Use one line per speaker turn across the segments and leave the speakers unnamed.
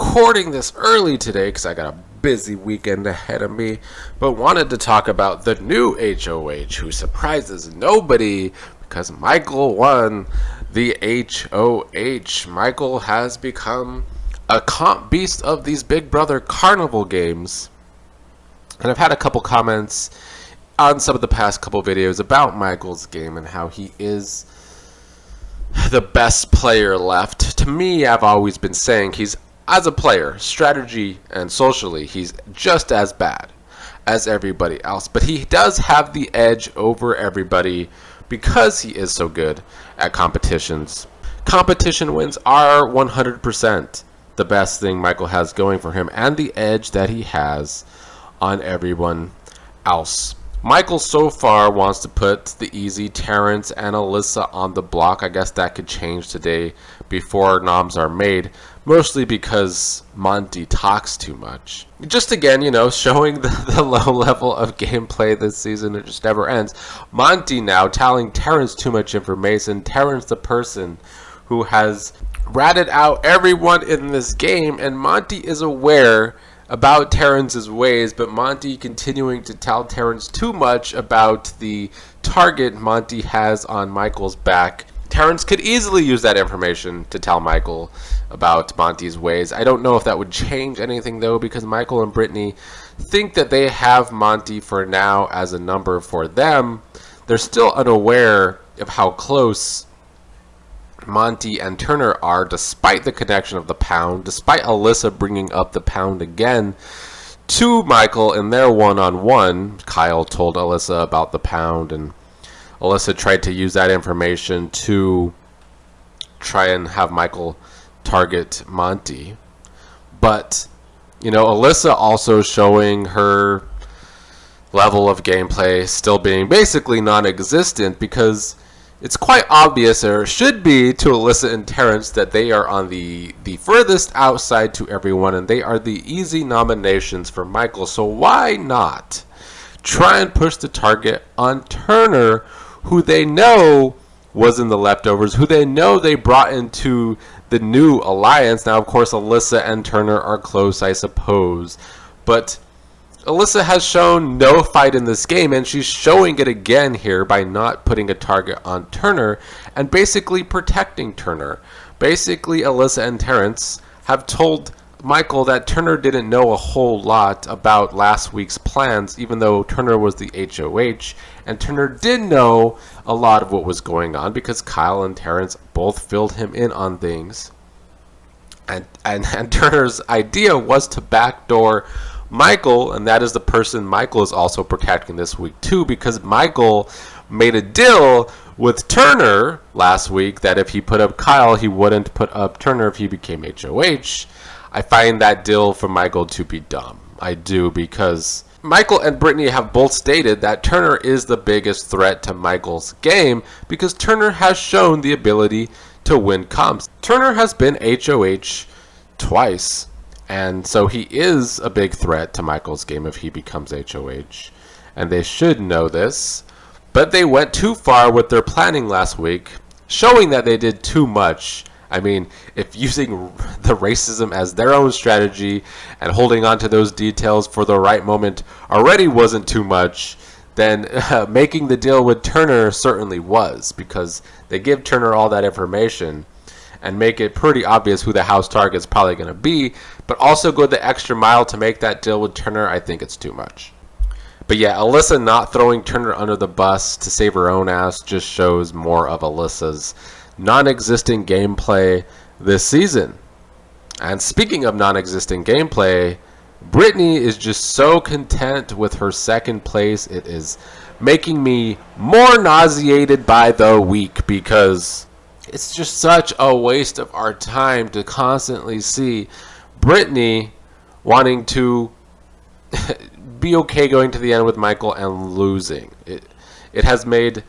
recording this early today because I got a busy weekend ahead of me, but wanted to talk about the new HOH who surprises nobody because Michael won the HOH. Michael has become a comp beast of these Big Brother Carnival games. And I've had a couple comments on some of the past couple videos about Michael's game and how he is the best player left. To me, I've always been saying he's, as a player, strategy and socially, he's just as bad as everybody else. But he does have the edge over everybody because he is so good at competitions. Competition wins are 100% the best thing Michael has going for him and the edge that he has on everyone else. Michael so far wants to put the easy Terrence and Alyssa on the block. I guess that could change today before noms are made, mostly because Monty talks too much. Just again, showing the low level of gameplay this season. It just never ends. Monty now telling Terrence too much information. Terrence, the person who has ratted out everyone in this game, and Monty is aware about Terrence's ways, but Monty continuing to tell Terrence too much about the target Monty has on Michael's back. Terrence could easily use that information to tell Michael about Monty's ways. I don't know if that would change anything though, because Michael and Brittany think that they have Monty for now as a number for them. They're still unaware of how close Monty and Turner are, despite the connection of the pound, despite Alyssa bringing up the pound again to Michael in their one-on-one. Kyle told Alyssa about the pound, and Alyssa tried to use that information to try and have Michael target Monty. But, Alyssa also showing her level of gameplay still being basically non-existent, because it's quite obvious, or should be, to Alyssa and Terrence that they are on the furthest outside to everyone, and they are the easy nominations for Michael. So why not try and push the target on Turner, who they know was in the leftovers, who they know they brought into the new alliance. Now, of course, Alyssa and Turner are close, I suppose, but Alyssa has shown no fight in this game, and she's showing it again here by not putting a target on Turner and basically protecting Turner. Basically, Alyssa and Terrence have told Michael that Turner didn't know a whole lot about last week's plans, even though Turner was the HOH, and Turner did know a lot of what was going on because Kyle and Terrence both filled him in on things. And Turner's idea was to backdoor Michael, and that is the person Michael is also protecting this week too, because Michael made a deal with Turner last week that if he put up Kyle, he wouldn't put up Turner if he became HOH. I find that deal for Michael to be dumb. I do, because Michael and Brittany have both stated that Turner is the biggest threat to Michael's game because Turner has shown the ability to win comps. Turner has been HOH twice, and so he is a big threat to Michael's game if he becomes HOH. And they should know this. But they went too far with their planning last week, showing that they did too much. I mean, if using the racism as their own strategy and holding on to those details for the right moment already wasn't too much, then making the deal with Turner certainly was, because they give Turner all that information and make it pretty obvious who the house target is probably going to be, but also go the extra mile to make that deal with Turner. I think it's too much. But yeah, Alyssa not throwing Turner under the bus to save her own ass just shows more of Alyssa's non-existent gameplay this season. And speaking of non-existent gameplay, Brittany is just so content with her second place. It is making me more nauseated by the week, because it's just such a waste of our time to constantly see Brittany wanting to be okay going to the end with Michael and losing. It has made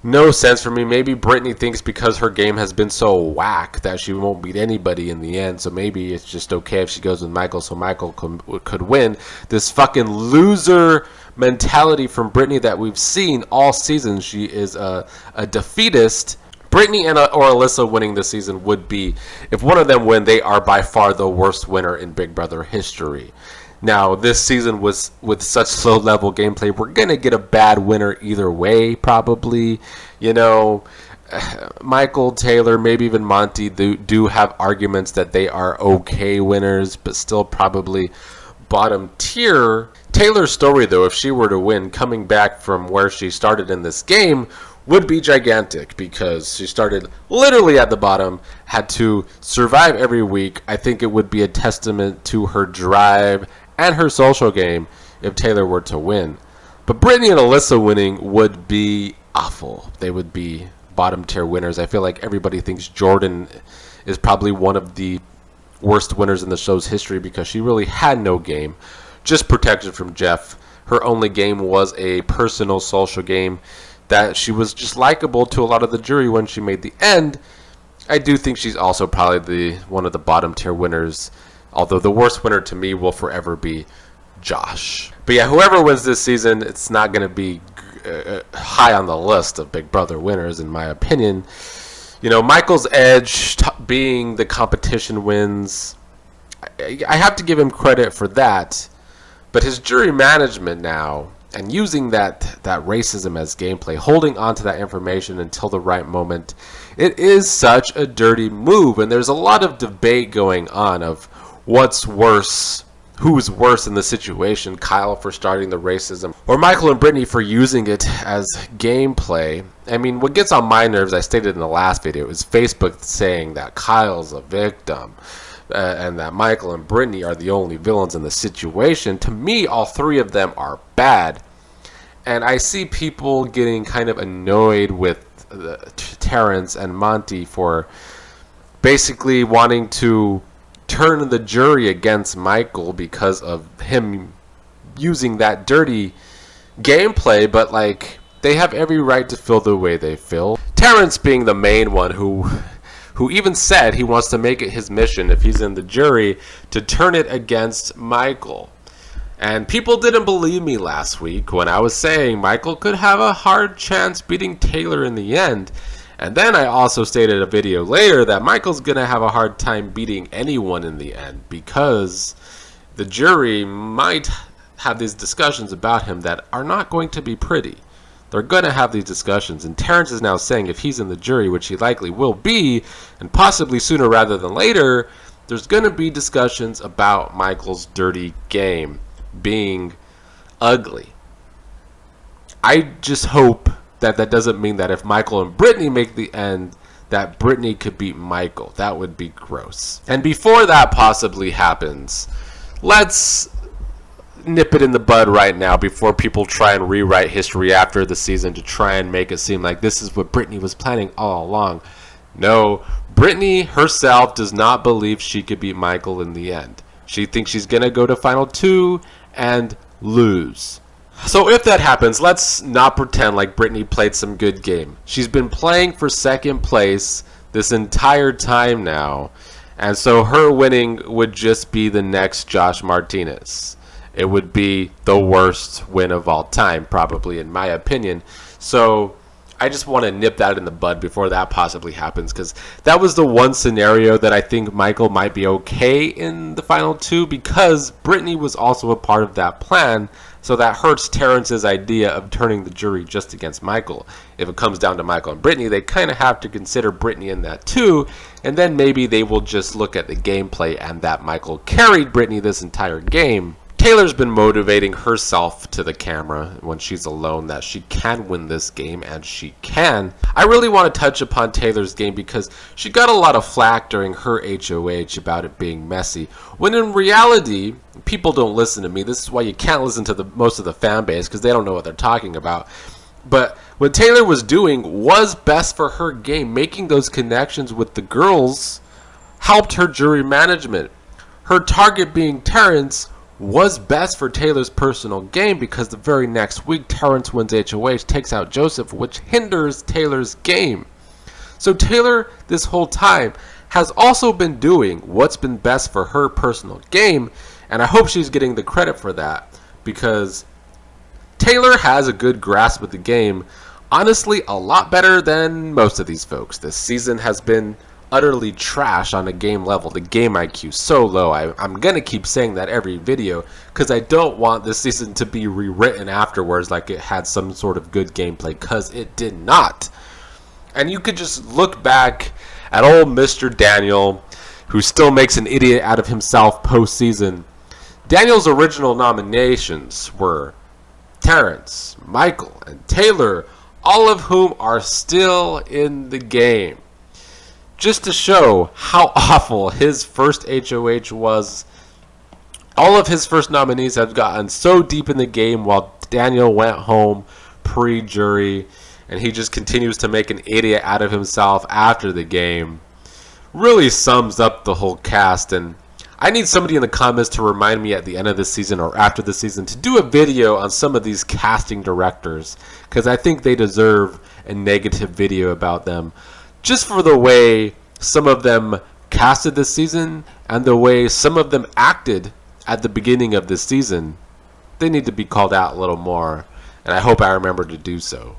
no sense for me. Maybe Brittany thinks because her game has been so whack that she won't beat anybody in the end, so maybe it's just okay if she goes with Michael so Michael could win. This fucking loser mentality from Brittany that we've seen all season. She is a defeatist Brittany and or Alyssa winning this season would be, if one of them win, they are by far the worst winner in Big Brother history. Now, this season was with such low-level gameplay, we're going to get a bad winner either way, probably. You know, Michael, Taylor, maybe even Monty do have arguments that they are okay winners, but still probably bottom tier. Taylor's story, though, if she were to win, coming back from where she started in this game, would be gigantic, because she started literally at the bottom, had to survive every week. I think it would be a testament to her drive and her social game if Taylor were to win. But Brittany and Alyssa winning would be awful. They would be bottom tier winners. I feel like everybody thinks Jordan is probably one of the worst winners in the show's history because she really had no game, just protected from Jeff. Her only game was a personal social game that she was just likable to a lot of the jury when she made the end. I do think she's also probably one of the bottom tier winners, although the worst winner to me will forever be Josh. But yeah, whoever wins this season, it's not going to be high on the list of Big Brother winners, in my opinion. You know, Michael's edge being the competition wins, I have to give him credit for that. But his jury management now, and using that racism as gameplay, holding on to that information until the right moment, it is such a dirty move. And there's a lot of debate going on of what's worse, who's worse in the situation, Kyle for starting the racism, or Michael and Brittany for using it as gameplay. I mean, what gets on my nerves, I stated in the last video, is Facebook saying that Kyle's a victim. And that Michael and Brittany are the only villains in the situation. To me, all three of them are bad. And I see people getting kind of annoyed with Terrence and Monty for basically wanting to turn the jury against Michael because of him using that dirty gameplay. But, like, they have every right to feel the way they feel. Terrence being the main one who even said he wants to make it his mission, if he's in the jury, to turn it against Michael. And people didn't believe me last week when I was saying Michael could have a hard chance beating Taylor in the end. And then I also stated a video later that Michael's going to have a hard time beating anyone in the end, because the jury might have these discussions about him that are not going to be pretty. They're going to have these discussions, and Terrence is now saying if he's in the jury, which he likely will be, and possibly sooner rather than later, there's going to be discussions about Michael's dirty game being ugly. I just hope that that doesn't mean that if Michael and Brittany make the end, that Brittany could beat Michael. That would be gross. And before that possibly happens, let's nip it in the bud right now before people try and rewrite history after the season to try and make it seem like this is what Brittany was planning all along. No, Brittany herself does not believe she could beat Michael in the end. She thinks she's going to go to Final 2 and lose. So if that happens, let's not pretend like Brittany played some good game. She's been playing for second place this entire time now, and so her winning would just be the next Josh Martinez. It would be the worst win of all time, probably, in my opinion. So I just want to nip that in the bud before that possibly happens, because that was the one scenario that I think Michael might be okay in the Final 2, because Brittany was also a part of that plan. So that hurts Terrence's idea of turning the jury just against Michael. If it comes down to Michael and Brittany, they kind of have to consider Brittany in that too, and then maybe they will just look at the gameplay and that Michael carried Brittany this entire game. Taylor's been motivating herself to the camera when she's alone that she can win this game, and she can. I really want to touch upon Taylor's game because she got a lot of flack during her HOH about it being messy, when in reality, people don't listen to me. This is why you can't listen to most of the fan base, because they don't know what they're talking about. But what Taylor was doing was best for her game. Making those connections with the girls helped her jury management. Her target being Terrence was best for Taylor's personal game, because the very next week Terrence wins HOH, takes out Joseph, which hinders Taylor's game. So Taylor this whole time has also been doing what's been best for her personal game, and I hope she's getting the credit for that, because Taylor has a good grasp of the game, Honestly, a lot better than most of these folks. This season has been utterly trash on a game level. The game IQ so low. I'm gonna keep saying that every video because I don't want this season to be rewritten afterwards like it had some sort of good gameplay, because it did not. And you could just look back at old Mr. Daniel, who still makes an idiot out of himself postseason. Daniel's original nominations were Terrence, Michael, and Taylor, all of whom are still in the game. Just to show how awful his first HOH was, all of his first nominees have gotten so deep in the game while Daniel went home pre-jury, and he just continues to make an idiot out of himself after the game. Really sums up the whole cast, and I need somebody in the comments to remind me at the end of the season or after the season to do a video on some of these casting directors, because I think they deserve a negative video about them, just for the way some of them casted this season and the way some of them acted at the beginning of this season. They need to be called out a little more, and I hope I remember to do so.